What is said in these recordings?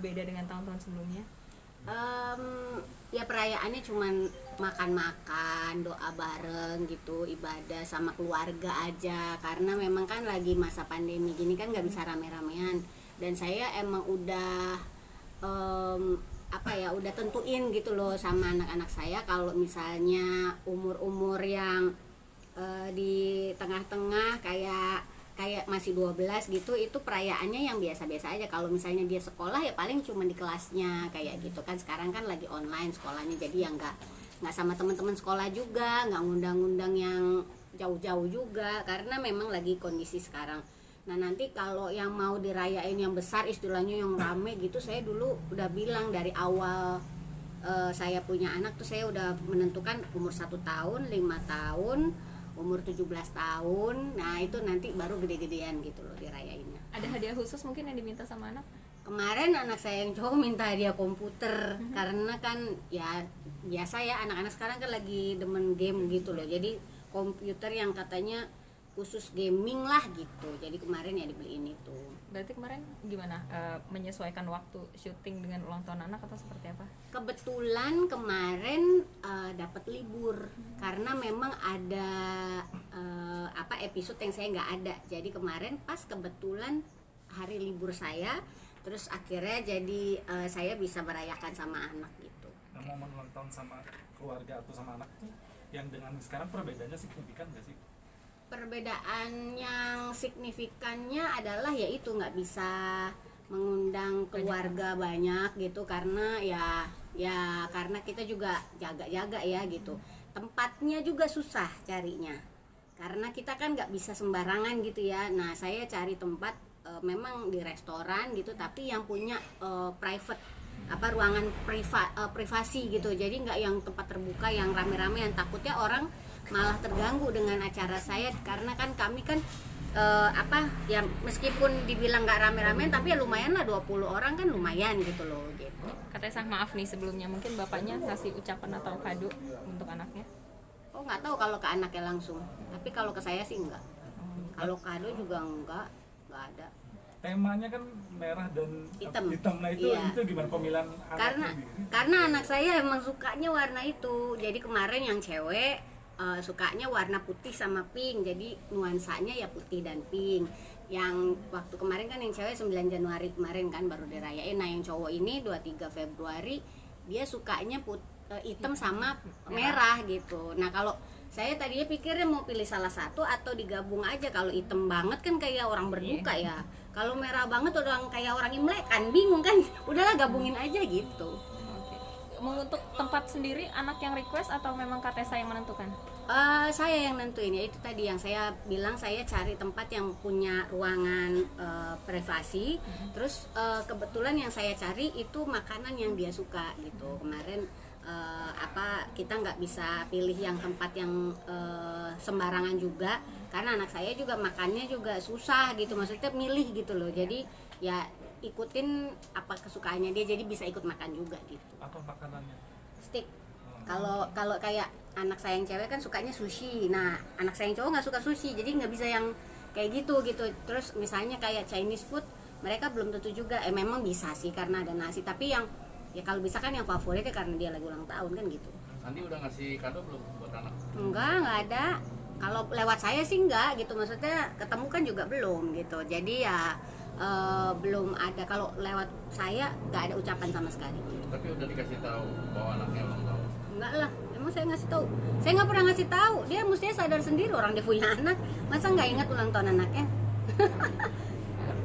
berbeda dengan tahun-tahun sebelumnya? Ya perayaannya cuman makan-makan, doa bareng gitu, ibadah sama keluarga aja. Karena memang kan lagi masa pandemi gini kan nggak bisa rame-ramean. Dan saya emang udah udah tentuin gitu loh sama anak-anak saya kalau misalnya umur-umur yang di tengah-tengah kayak kayak masih 12 gitu, itu perayaannya yang biasa-biasa aja. Kalau misalnya dia sekolah ya paling cuma di kelasnya kayak gitu kan. Sekarang kan lagi online sekolahnya, jadi ya nggak sama teman-teman sekolah juga, nggak ngundang-ngundang yang jauh-jauh juga karena memang lagi kondisi sekarang. Nah nanti kalau yang mau dirayain yang besar istilahnya yang rame gitu, saya dulu udah bilang dari awal saya punya anak tuh saya udah menentukan umur 1 tahun, 5 tahun, umur 17 tahun. Nah itu nanti baru gede-gedean gitu loh dirayainnya. Ada hadiah khusus mungkin yang diminta sama anak? Kemarin anak saya yang cowok minta hadiah komputer, karena kan ya biasa ya anak-anak sekarang kan lagi demen game gitu loh. Jadi komputer yang katanya khusus gaming lah gitu. Jadi kemarin ya dibeliin itu. Berarti kemarin gimana menyesuaikan waktu syuting dengan ulang tahun anak atau seperti apa? Kebetulan kemarin dapat libur karena memang ada episode yang saya nggak ada. Jadi kemarin pas kebetulan hari libur saya, terus akhirnya jadi saya bisa merayakan sama anak gitu. Nah, momen ulang tahun sama keluarga atau sama anak tuh yang dengan sekarang perbedaannya signifikan nggak sih? Perbedaan yang signifikannya adalah yaitu nggak bisa mengundang keluarga banyak gitu, karena ya karena kita juga jaga-jaga ya gitu. Tempatnya juga susah carinya karena kita kan nggak bisa sembarangan gitu ya. Nah saya cari tempat memang di restoran gitu, tapi yang punya private ruangan privasi gitu. Jadi nggak yang tempat terbuka yang rame-rame, yang takutnya orang malah terganggu dengan acara saya, karena kan kami kan ya meskipun dibilang nggak rame-rame tapi ya lumayan lah, 20 orang kan lumayan gitu loh gitu. Katanya sang maaf nih sebelumnya, mungkin bapaknya kasih ucapan atau kado untuk anaknya? Oh nggak tahu kalau ke anaknya langsung, tapi kalau ke saya sih enggak. Kalau kado juga enggak ada. Temanya kan merah dan Hitam. Nah itu Iya. itu gimana pemilihan Karena anak saya emang sukanya warna itu. Jadi kemarin yang cewek sukanya warna putih sama pink, jadi nuansanya ya putih dan pink. Yang waktu kemarin kan yang cewek 9 Januari kemarin kan baru dirayain. Nah yang cowok ini 23 Februari dia sukanya hitam sama merah gitu. Nah kalau saya tadinya pikirnya mau pilih salah satu atau digabung aja. Kalau hitam banget kan kayak orang berduka ya, kalau merah banget orang kayak orang Imlek kan bingung kan. Udahlah gabungin aja gitu. Untuk tempat sendiri anak yang request atau memang Katesa yang menentukan? Saya yang nentuin ya, itu tadi yang saya bilang, saya cari tempat yang punya ruangan privasi. Terus kebetulan yang saya cari itu makanan yang dia suka gitu. Kemarin kita nggak bisa pilih yang tempat yang sembarangan juga, karena anak saya juga makannya juga susah gitu, maksudnya milih gitu loh. Jadi ya ikutin apa kesukaannya dia, jadi bisa ikut makan juga gitu. Apa makanannya? Steak. Kalau kayak anak saya yang cewek kan sukanya sushi. Nah anak saya yang cowok nggak suka sushi, jadi nggak bisa yang kayak gitu. Terus misalnya kayak Chinese food mereka belum tentu juga. Memang bisa sih karena ada nasi, tapi yang ya kalau bisa kan yang favoritnya karena dia lagi ulang tahun kan gitu. Andi udah ngasih kado belum buat anak? Nggak ada. Kalau lewat saya sih enggak gitu, maksudnya ketemu kan juga belum gitu. Jadi ya belum ada. Kalau lewat saya nggak ada ucapan sama sekali. Tapi udah dikasih tahu bahwa anaknya ulang tahun? Enggak lah, emang saya ngasih tahu? Saya nggak pernah ngasih tahu. Dia mestinya sadar sendiri, orang dia punya anak, masa nggak ingat ulang tahun anaknya?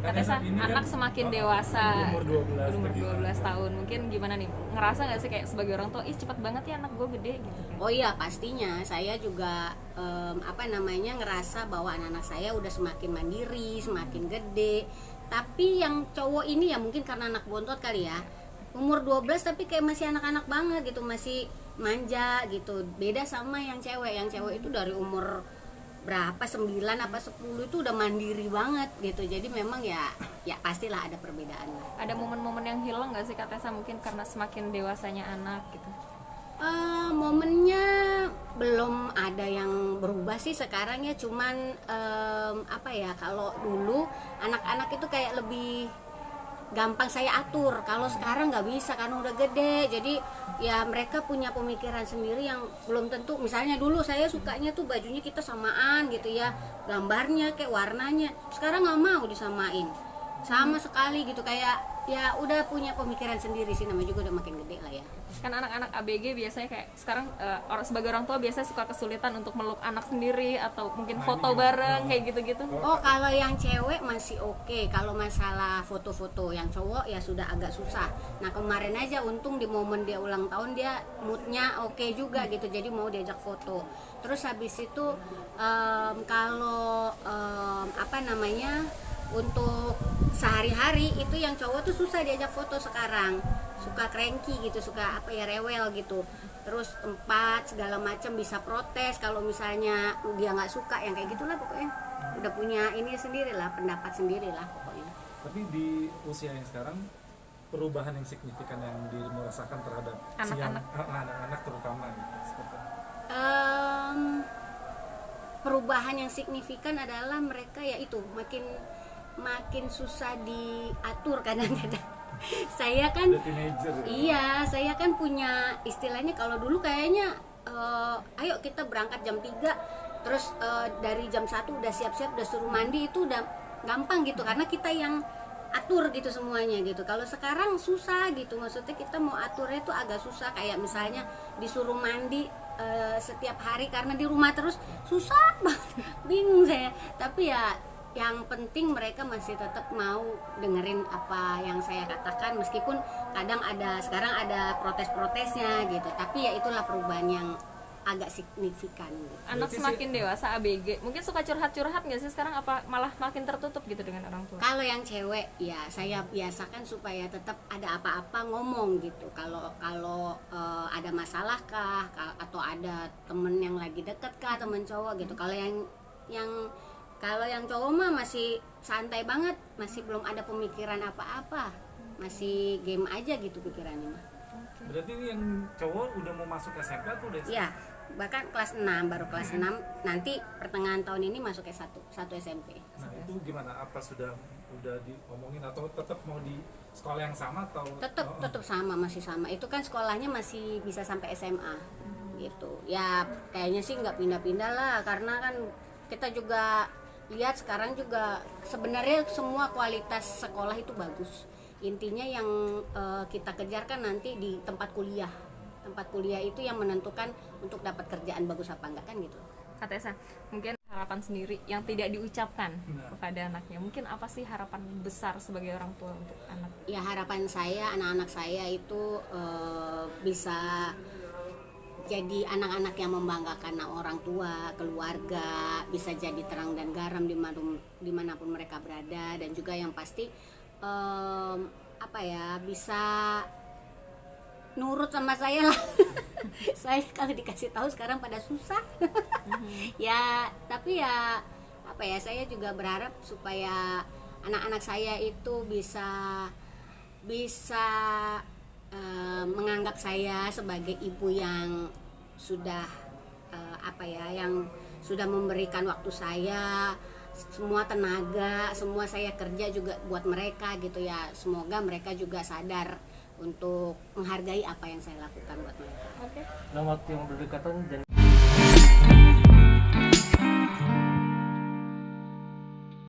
Katesa anak kan semakin dewasa, umur 12 umur tadi. 12 tahun, mungkin gimana nih, ngerasa nggak sih kayak sebagai orang tua, cepet banget ya anak gue gede gitu kan? Oh iya pastinya, saya juga ngerasa bahwa anak-anak saya udah semakin mandiri, semakin gede. Tapi yang cowok ini ya mungkin karena anak bontot kali ya, umur 12 tapi kayak masih anak-anak banget gitu, masih manja gitu. Beda sama yang cewek itu dari umur berapa, 9 apa 10 itu udah mandiri banget gitu. Jadi memang ya pastilah ada perbedaan lah. Ada momen-momen yang hilang nggak sih Katesa, mungkin karena semakin dewasanya anak gitu? Momennya belum ada yang berubah sih sekarang ya, cuman kalau dulu anak-anak itu kayak lebih gampang saya atur. Kalau sekarang nggak bisa karena udah gede, jadi ya mereka punya pemikiran sendiri yang belum tentu. Misalnya dulu saya sukanya tuh bajunya kita samaan gitu ya, gambarnya kayak warnanya, sekarang nggak mau disamain sama sekali gitu, kayak ya udah punya pemikiran sendiri sih, namanya juga udah makin gede lah ya. Kan anak-anak ABG biasanya kayak sekarang sebagai orang tua biasanya suka kesulitan untuk meluk anak sendiri atau mungkin foto bareng kayak gitu-gitu. Oh, kalau yang cewek masih oke. Kalau masalah foto-foto, yang cowok ya sudah agak susah. Nah, kemarin aja untung di momen dia ulang tahun dia moodnya oke juga gitu, jadi mau diajak foto. Terus habis itu kalau apa namanya, untuk sehari-hari itu yang cowok tuh susah diajak foto sekarang, suka cranky gitu, suka apa ya, rewel gitu, terus tempat segala macam bisa protes kalau misalnya dia nggak suka, yang kayak gitulah pokoknya. Udah punya ini sendiri lah, pendapat sendiri lah pokoknya. Tapi di usia yang sekarang, perubahan yang signifikan yang dirasakan terhadap anak-anak terutama gitu, seperti apa? Perubahan yang signifikan adalah mereka ya itu makin susah diatur kadang-kadang. Saya kan Udah teenager ya? iya, saya kan punya istilahnya, kalau dulu kayaknya ayo kita berangkat jam 3, terus dari jam 1 udah siap-siap, udah suruh mandi, itu udah gampang gitu karena kita yang atur gitu semuanya gitu. Kalau sekarang susah gitu, maksudnya kita mau aturnya itu agak susah, kayak misalnya disuruh mandi setiap hari karena di rumah terus, susah banget, bingung saya. Tapi ya yang penting mereka masih tetap mau dengerin apa yang saya katakan, meskipun kadang sekarang ada protes-protesnya gitu, tapi ya itulah perubahan yang agak signifikan gitu. Anak semakin dewasa ABG mungkin suka curhat-curhat nggak sih sekarang, apa malah makin tertutup gitu dengan orang tua? Kalau yang cewek ya saya biasakan supaya tetap ada apa-apa ngomong gitu. Kalau ada masalah kah, atau ada temen yang lagi deket kah, temen cowok gitu. Kalau yang cowok mah masih santai banget, masih belum ada pemikiran apa-apa, masih game aja gitu pikirannya mah. Berarti ini yang cowok udah mau masuk SMP atau udah SMP? Ya, bahkan kelas 6, baru kelas 6, nanti pertengahan tahun ini masuk S1 SMP. Nah itu gimana? Apa udah diomongin atau tetap mau di sekolah yang sama atau? Tetap sama, masih sama. Itu kan sekolahnya masih bisa sampai SMA gitu. Ya kayaknya sih nggak pindah-pindah lah, karena kan kita juga lihat sekarang juga sebenarnya semua kualitas sekolah itu bagus. Intinya yang kita kejar kan nanti di tempat kuliah. Tempat kuliah itu yang menentukan untuk dapat kerjaan bagus apa enggak kan gitu. Kak Tessa, mungkin harapan sendiri yang tidak diucapkan kepada anaknya, mungkin apa sih harapan besar sebagai orang tua untuk anak? Ya harapan saya, anak-anak saya itu bisa jadi anak-anak yang membanggakan orang tua, keluarga, bisa jadi terang dan garam dimanapun mereka berada, dan juga yang pasti bisa nurut sama saya lah. Saya kalau dikasih tahu sekarang pada susah. Ya tapi ya saya juga berharap supaya anak-anak saya itu bisa menganggap saya sebagai ibu yang sudah yang sudah memberikan waktu saya, semua tenaga, semua saya kerja juga buat mereka gitu ya. Semoga mereka juga sadar untuk menghargai apa yang saya lakukan buat mereka. Oke. Dalam waktu yang berdekatan dan